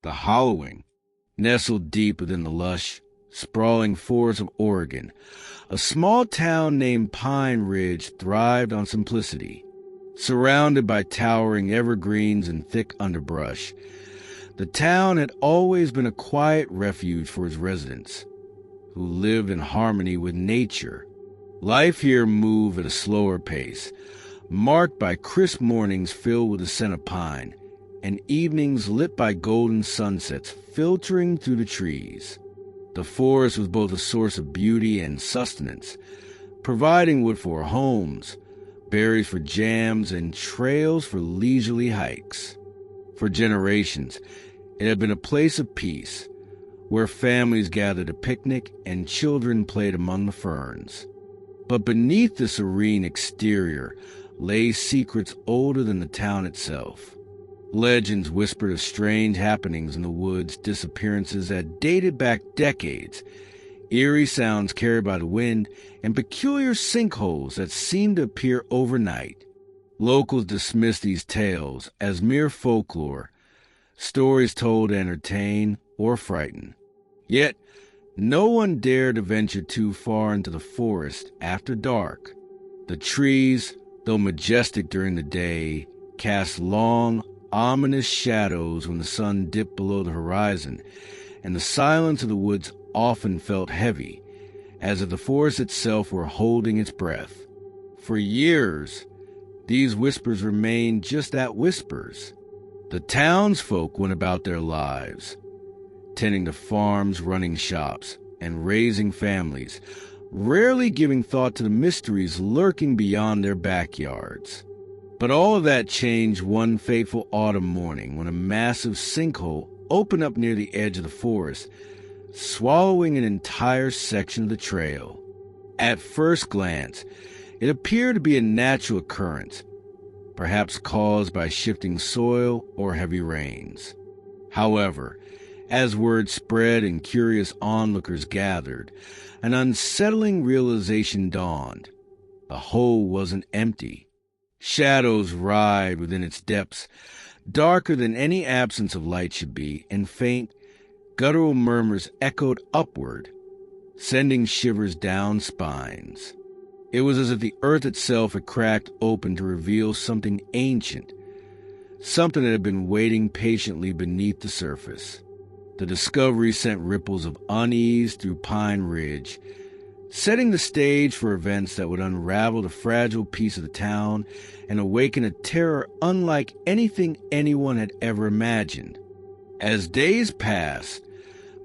The Hollowing, nestled deep within the lush, sprawling forests of Oregon, a small town named Pine Ridge thrived on simplicity. Surrounded by towering evergreens and thick underbrush, the town had always been a quiet refuge for its residents, who lived in harmony with nature. Life here moved at a slower pace, marked by crisp mornings filled with the scent of pine, and evenings lit by golden sunsets filtering through the trees. The forest was both a source of beauty and sustenance, providing wood for homes, berries for jams, and trails for leisurely hikes. For generations, it had been a place of peace, where families gathered to picnic and children played among the ferns. But beneath the serene exterior lay secrets older than the town itself. Legends whispered of strange happenings in the woods, disappearances that dated back decades, eerie sounds carried by the wind, and peculiar sinkholes that seemed to appear overnight. Locals dismissed these tales as mere folklore, stories told to entertain or frighten. Yet, no one dared to venture too far into the forest after dark. The trees, though majestic during the day, cast long, ominous shadows when the sun dipped below the horizon, and the silence of the woods often felt heavy, as if the forest itself were holding its breath. For years, these whispers remained just that, whispers. The townsfolk went about their lives, tending to farms, running shops, and raising families, rarely giving thought to the mysteries lurking beyond their backyards. But all of that changed one fateful autumn morning when a massive sinkhole opened up near the edge of the forest, swallowing an entire section of the trail. At first glance, it appeared to be a natural occurrence, perhaps caused by shifting soil or heavy rains. However, as word spread and curious onlookers gathered, an unsettling realization dawned. The hole wasn't empty. Shadows writhed within its depths, darker than any absence of light should be, and faint, guttural murmurs echoed upward, sending shivers down spines. It was as if the earth itself had cracked open to reveal something ancient, something that had been waiting patiently beneath the surface. The discovery sent ripples of unease through Pine Ridge, setting the stage for events that would unravel the fragile peace of the town and awaken a terror unlike anything anyone had ever imagined. As days passed,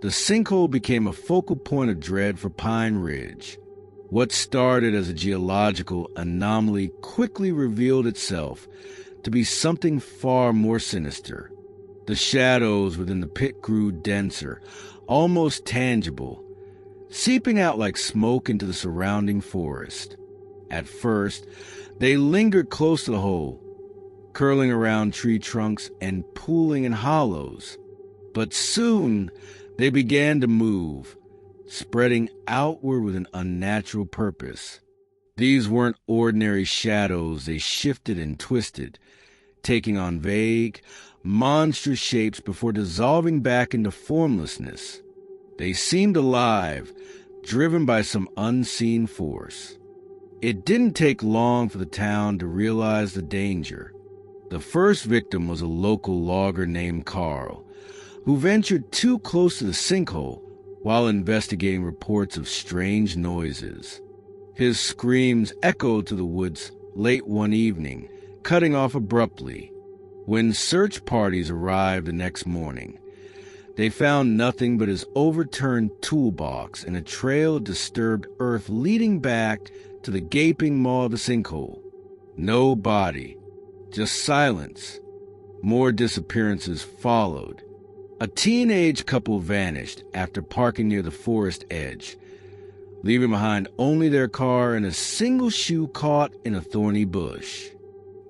the sinkhole became a focal point of dread for Pine Ridge. What started as a geological anomaly quickly revealed itself to be something far more sinister. The shadows within the pit grew denser, almost tangible, seeping out like smoke into the surrounding forest. At first, they lingered close to the hole, curling around tree trunks and pooling in hollows. But soon, they began to move, spreading outward with an unnatural purpose. These weren't ordinary shadows. They shifted and twisted, taking on vague, monstrous shapes before dissolving back into formlessness. They seemed alive, driven by some unseen force. It didn't take long for the town to realize the danger. The first victim was a local logger named Carl, who ventured too close to the sinkhole while investigating reports of strange noises. His screams echoed to the woods late one evening, cutting off abruptly. When search parties arrived the next morning, they found nothing but his overturned toolbox and a trail of disturbed earth leading back to the gaping maw of the sinkhole. No body, just silence. More disappearances followed. A teenage couple vanished after parking near the forest edge, leaving behind only their car and a single shoe caught in a thorny bush.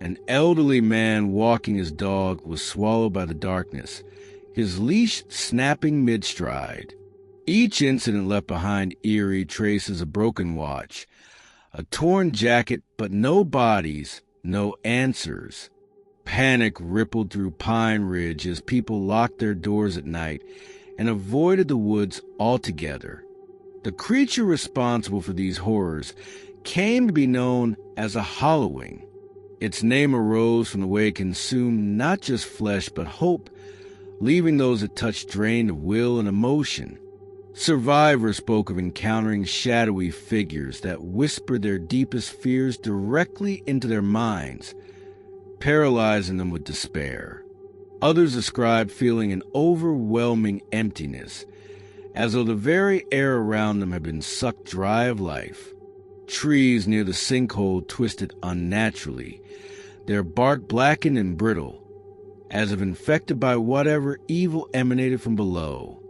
An elderly man walking his dog was swallowed by the darkness, his leash snapping mid-stride. Each incident left behind eerie traces of broken watch, a torn jacket, but no bodies, no answers. Panic rippled through Pine Ridge as people locked their doors at night and avoided the woods altogether. The creature responsible for these horrors came to be known as a Hallowing. Its name arose from the way it consumed not just flesh but hope, leaving those it touched drained of will and emotion. Survivors spoke of encountering shadowy figures that whispered their deepest fears directly into their minds, paralyzing them with despair. Others described feeling an overwhelming emptiness, as though the very air around them had been sucked dry of life. Trees near the sinkhole twisted unnaturally, their bark blackened and brittle, as if infected by whatever evil emanated from below.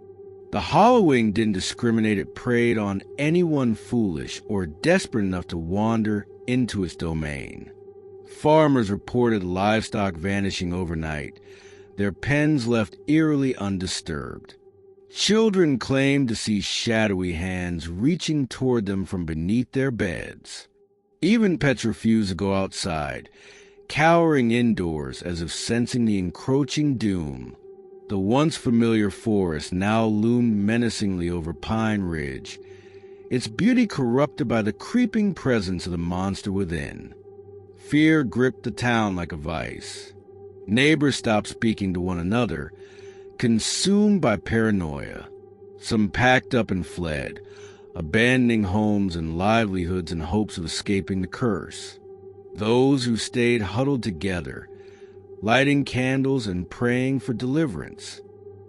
The Hallowing didn't discriminate. It preyed on anyone foolish or desperate enough to wander into its domain. Farmers reported livestock vanishing overnight, their pens left eerily undisturbed. Children claimed to see shadowy hands reaching toward them from beneath their beds. Even pets refused to go outside, cowering indoors as if sensing the encroaching doom. The once familiar forest now loomed menacingly over Pine Ridge, its beauty corrupted by the creeping presence of the monster within. Fear gripped the town like a vice. Neighbors stopped speaking to one another, consumed by paranoia. Some packed up and fled, abandoning homes and livelihoods in hopes of escaping the curse. Those who stayed huddled together, lighting candles and praying for deliverance.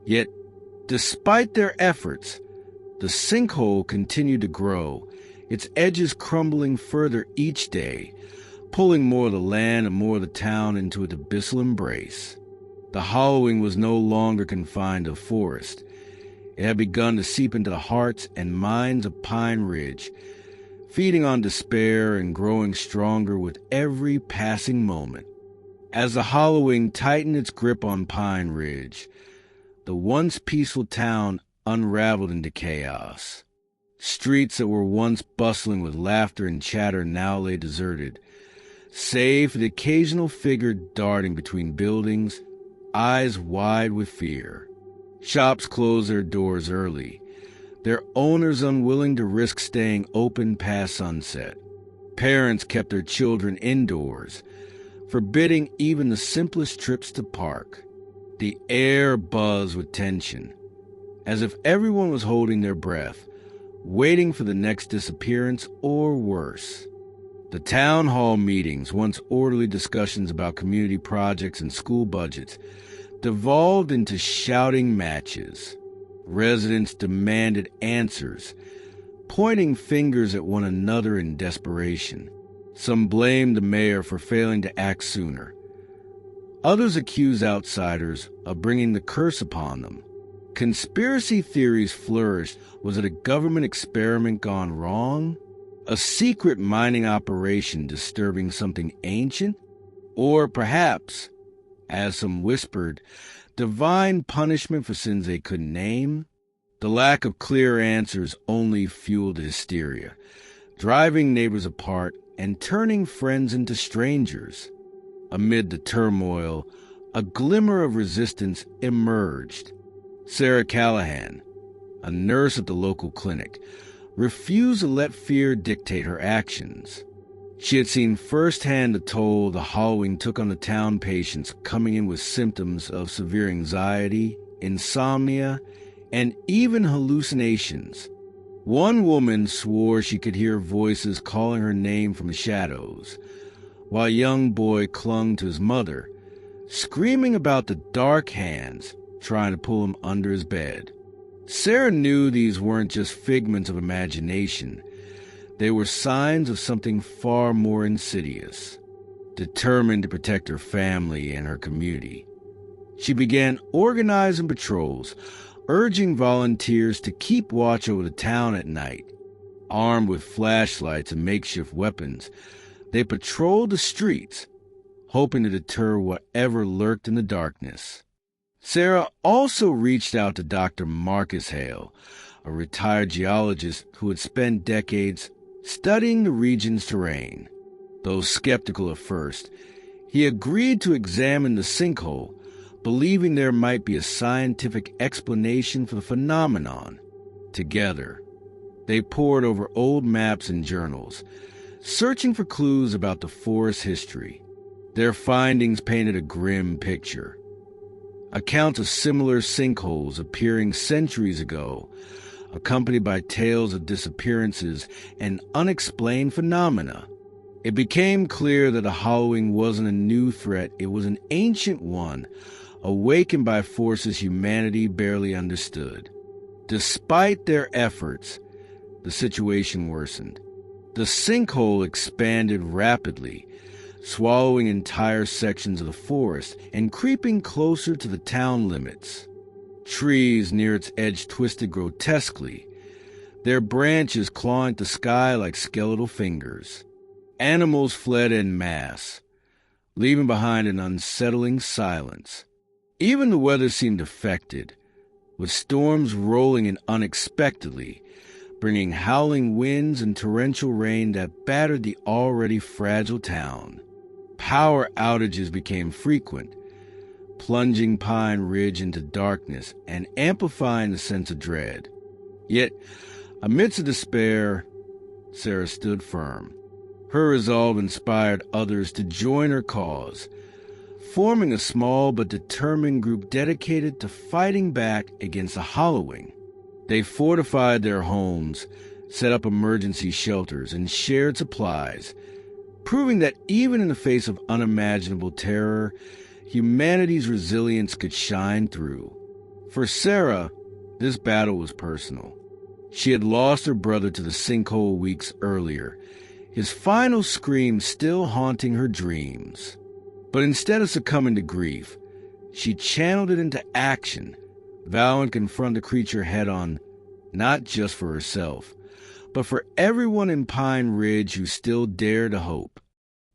Yet, despite their efforts, the sinkhole continued to grow, its edges crumbling further each day, pulling more of the land and more of the town into its abyssal embrace. The Hallowing was no longer confined to the forest. It had begun to seep into the hearts and minds of Pine Ridge, feeding on despair and growing stronger with every passing moment. As the Hallowing tightened its grip on Pine Ridge, the once peaceful town unraveled into chaos. Streets that were once bustling with laughter and chatter now lay deserted, save for the occasional figure darting between buildings, eyes wide with fear. Shops closed their doors early, their owners unwilling to risk staying open past sunset. Parents kept their children indoors, forbidding even the simplest trips to park. The air buzzed with tension, as if everyone was holding their breath, waiting for the next disappearance or worse. The town hall meetings, once orderly discussions about community projects and school budgets, devolved into shouting matches. Residents demanded answers, pointing fingers at one another in desperation. Some blamed the mayor for failing to act sooner. Others accused outsiders of bringing the curse upon them. Conspiracy theories flourished. Was it a government experiment gone wrong? A secret mining operation disturbing something ancient? Or perhaps, as some whispered, divine punishment for sins they couldn't name? The lack of clear answers only fueled hysteria, driving neighbors apart and turning friends into strangers. Amid the turmoil, a glimmer of resistance emerged. Sarah Callahan, a nurse at the local clinic, refused to let fear dictate her actions. She had seen firsthand the toll the Hallowing took on the town patients coming in with symptoms of severe anxiety, insomnia, and even hallucinations. One woman swore she could hear voices calling her name from the shadows, while a young boy clung to his mother, screaming about the dark hands trying to pull him under his bed. Sarah knew these weren't just figments of imagination. They were signs of something far more insidious. Determined to protect her family and her community, she began organizing patrols, urging volunteers to keep watch over the town at night. Armed with flashlights and makeshift weapons, they patrolled the streets, hoping to deter whatever lurked in the darkness. Sarah also reached out to Dr. Marcus Hale, a retired geologist who had spent decades studying the region's terrain. The Though skeptical at first, he agreed to examine the sinkhole, believing there might be a scientific explanation for the phenomenon. Together, they pored over old maps and journals, searching for clues about the forest's history. Their findings painted a grim picture. Accounts of similar sinkholes appearing centuries ago, accompanied by tales of disappearances and unexplained phenomena. It became clear that the hollowing wasn't a new threat, it was an ancient one, awakened by forces humanity barely understood. Despite their efforts, the situation worsened. The sinkhole expanded rapidly, swallowing entire sections of the forest and creeping closer to the town limits. Trees near its edge twisted grotesquely, their branches clawing the sky like skeletal fingers. Animals fled en masse, leaving behind an unsettling silence. Even the weather seemed affected, with storms rolling in unexpectedly, bringing howling winds and torrential rain that battered the already fragile town. Power outages became frequent, plunging Pine Ridge into darkness and amplifying the sense of dread. Yet, amidst the despair, Sarah stood firm. Her resolve inspired others to join her cause, forming a small but determined group dedicated to fighting back against the hollowing. They fortified their homes, set up emergency shelters, and shared supplies, proving that even in the face of unimaginable terror, humanity's resilience could shine through. For Sarah, this battle was personal. She had lost her brother to the sinkhole weeks earlier, his final scream still haunting her dreams. But instead of succumbing to grief, she channeled it into action, vowing to confront the creature head-on, not just for herself, but for everyone in Pine Ridge who still dared to hope.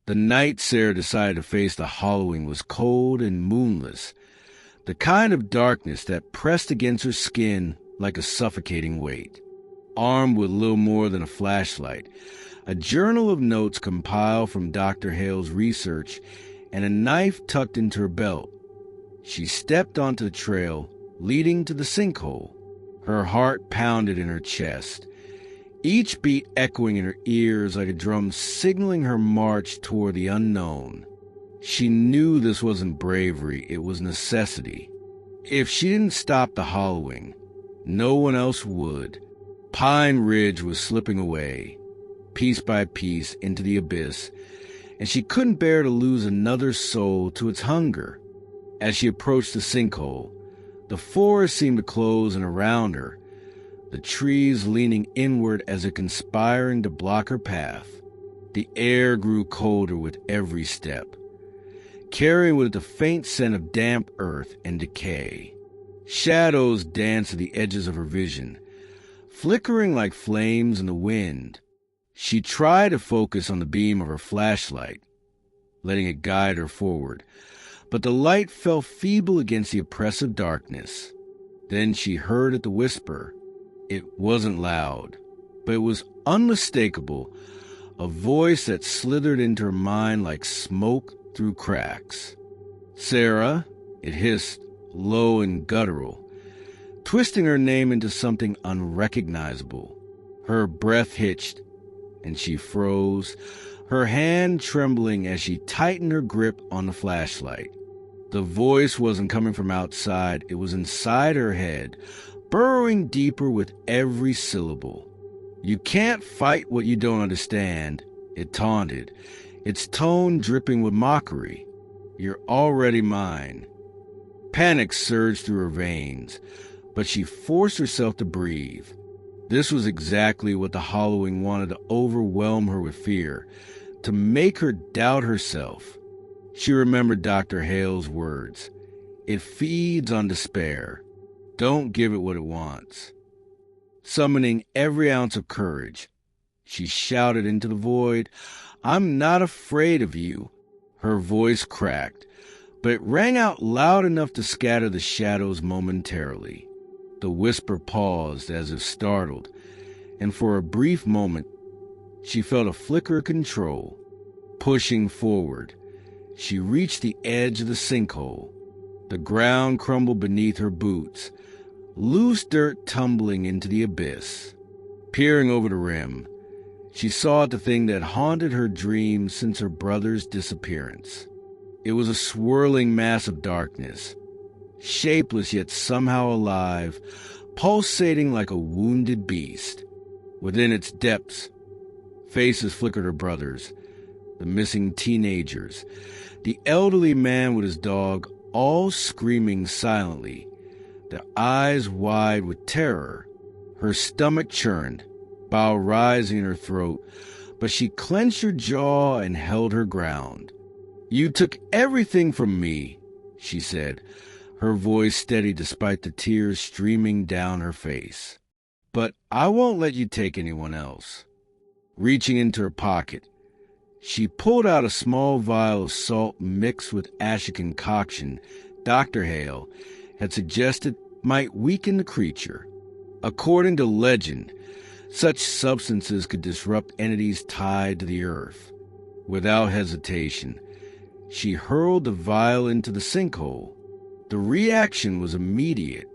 The night Sarah decided to face the hollowing was cold and moonless, the kind of darkness that pressed against her skin like a suffocating weight. Armed with little more than a flashlight, a journal of notes compiled from Dr. Hale's research, and a knife tucked into her belt, she stepped onto the trail leading to the sinkhole. Her heart pounded in her chest, each beat echoing in her ears like a drum signaling her march toward the unknown. She knew this wasn't bravery, it was necessity. If she didn't stop the hollowing, no one else would. Pine Ridge was slipping away, piece by piece, into the abyss, and she couldn't bear to lose another soul to its hunger. As she approached the sinkhole, the forest seemed to close in around her, the trees leaning inward as if conspiring to block her path. The air grew colder with every step, carrying with it the faint scent of damp earth and decay. Shadows danced at the edges of her vision, flickering like flames in the wind. She tried to focus on the beam of her flashlight, letting it guide her forward, but the light fell feeble against the oppressive darkness. Then she heard it, the whisper. It wasn't loud, but it was unmistakable, a voice that slithered into her mind like smoke through cracks. "Sarah," it hissed, low and guttural, twisting her name into something unrecognizable. Her breath hitched, and she froze, her hand trembling as she tightened her grip on the flashlight. The voice wasn't coming from outside, it was inside her head, burrowing deeper with every syllable. "You can't fight what you don't understand," it taunted, its tone dripping with mockery. "You're already mine." Panic surged through her veins, but she forced herself to breathe. This was exactly what the hollowing wanted, to overwhelm her with fear, to make her doubt herself. She remembered Dr. Hale's words. It feeds on despair. Don't give it what it wants. Summoning every ounce of courage, she shouted into the void, "I'm not afraid of you." Her voice cracked, but it rang out loud enough to scatter the shadows momentarily. The whisper paused as if startled, and for a brief moment, she felt a flicker of control. Pushing forward, she reached the edge of the sinkhole. The ground crumbled beneath her boots, loose dirt tumbling into the abyss. Peering over the rim, she saw the thing that haunted her dreams since her brother's disappearance. It was a swirling mass of darkness, shapeless yet somehow alive, pulsating like a wounded beast. Within its depths, faces flickered her brothers, the missing teenagers, the elderly man with his dog, all screaming silently, their eyes wide with terror. Her stomach churned, bile rising in her throat, but she clenched her jaw and held her ground. "You took everything from me," she said, her voice steady despite the tears streaming down her face. "But I won't let you take anyone else." Reaching into her pocket, she pulled out a small vial of salt mixed with ashy concoction Dr. Hale had suggested might weaken the creature. According to legend, such substances could disrupt entities tied to the earth. Without hesitation, she hurled the vial into the sinkhole. The reaction was immediate.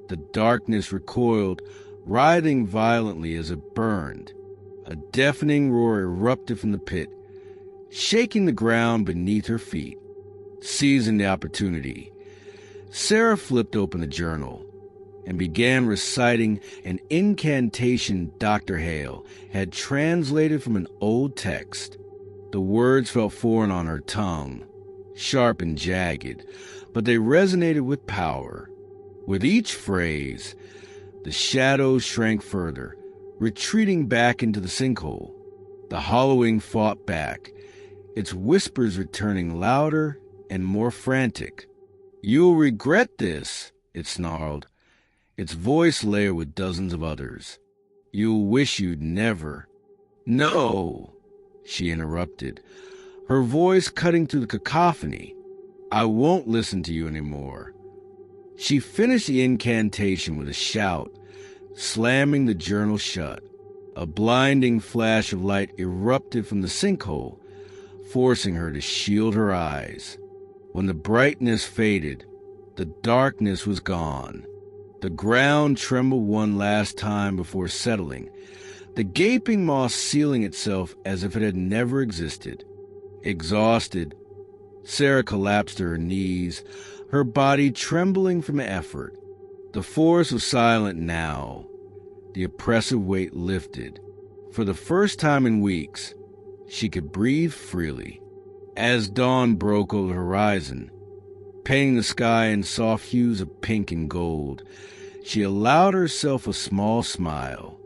The darkness recoiled, writhing violently as it burned. A deafening roar erupted from the pit, shaking the ground beneath her feet. Seizing the opportunity, Sarah flipped open the journal and began reciting an incantation Dr. Hale had translated from an old text. The words felt foreign on her tongue, sharp and jagged, but they resonated with power. With each phrase, the shadows shrank further, retreating back into the sinkhole. The hollowing fought back, its whispers returning louder and more frantic. "You'll regret this," it snarled, its voice layered with dozens of others. "You'll wish you'd never—" "No," she interrupted, her voice cutting through the cacophony. "I won't listen to you anymore." She finished the incantation with a shout, slamming the journal shut. A blinding flash of light erupted from the sinkhole, forcing her to shield her eyes. When the brightness faded, the darkness was gone. The ground trembled one last time before settling, the gaping maw sealing itself as if it had never existed. Exhausted, Sarah collapsed to her knees, her body trembling from effort. The forest was silent now. The oppressive weight lifted. For the first time in weeks, she could breathe freely. As dawn broke over the horizon, painting the sky in soft hues of pink and gold, she allowed herself a small smile.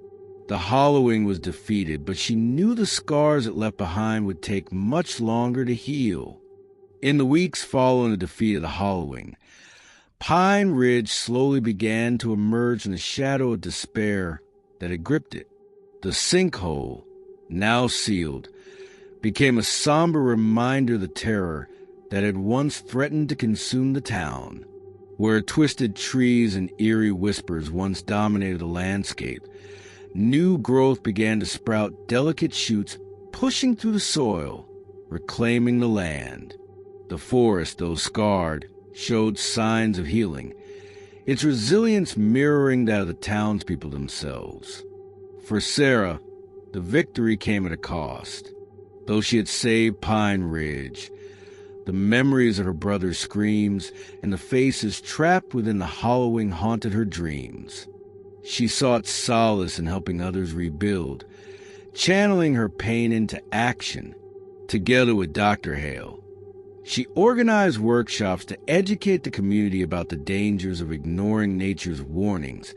The hollowing was defeated, but she knew the scars it left behind would take much longer to heal. In the weeks following the defeat of the hollowing, Pine Ridge slowly began to emerge from the shadow of despair that had gripped it. The sinkhole, now sealed, became a somber reminder of the terror that had once threatened to consume the town. Where twisted trees and eerie whispers once dominated the landscape, new growth began to sprout delicate shoots pushing through the soil, reclaiming the land. The forest, though scarred, showed signs of healing, its resilience mirroring that of the townspeople themselves. For Sarah, the victory came at a cost. Though she had saved Pine Ridge, the memories of her brother's screams and the faces trapped within the hollowing haunted her dreams. She sought solace in helping others rebuild, channeling her pain into action. Together with Dr. Hale, she organized workshops to educate the community about the dangers of ignoring nature's warnings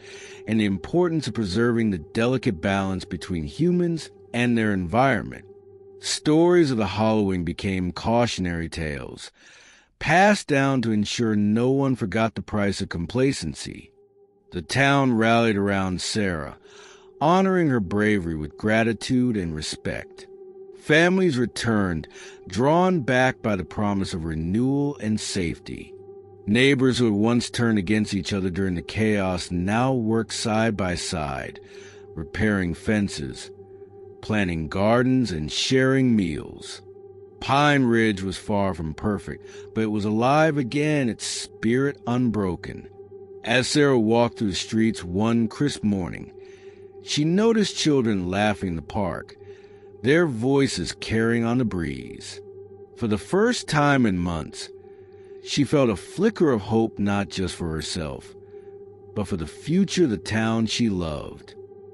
and the importance of preserving the delicate balance between humans and their environment. Stories of the hollowing became cautionary tales, passed down to ensure no one forgot the price of complacency. The town rallied around Sarah, honoring her bravery with gratitude and respect. Families returned, drawn back by the promise of renewal and safety. Neighbors who had once turned against each other during the chaos now worked side by side, repairing fences, planting gardens, and sharing meals. Pine Ridge was far from perfect, but it was alive again, its spirit unbroken. As Sarah walked through the streets one crisp morning, she noticed children laughing in the park, their voices carrying on the breeze. For the first time in months, she felt a flicker of hope not just for herself, but for the future of the town she loved.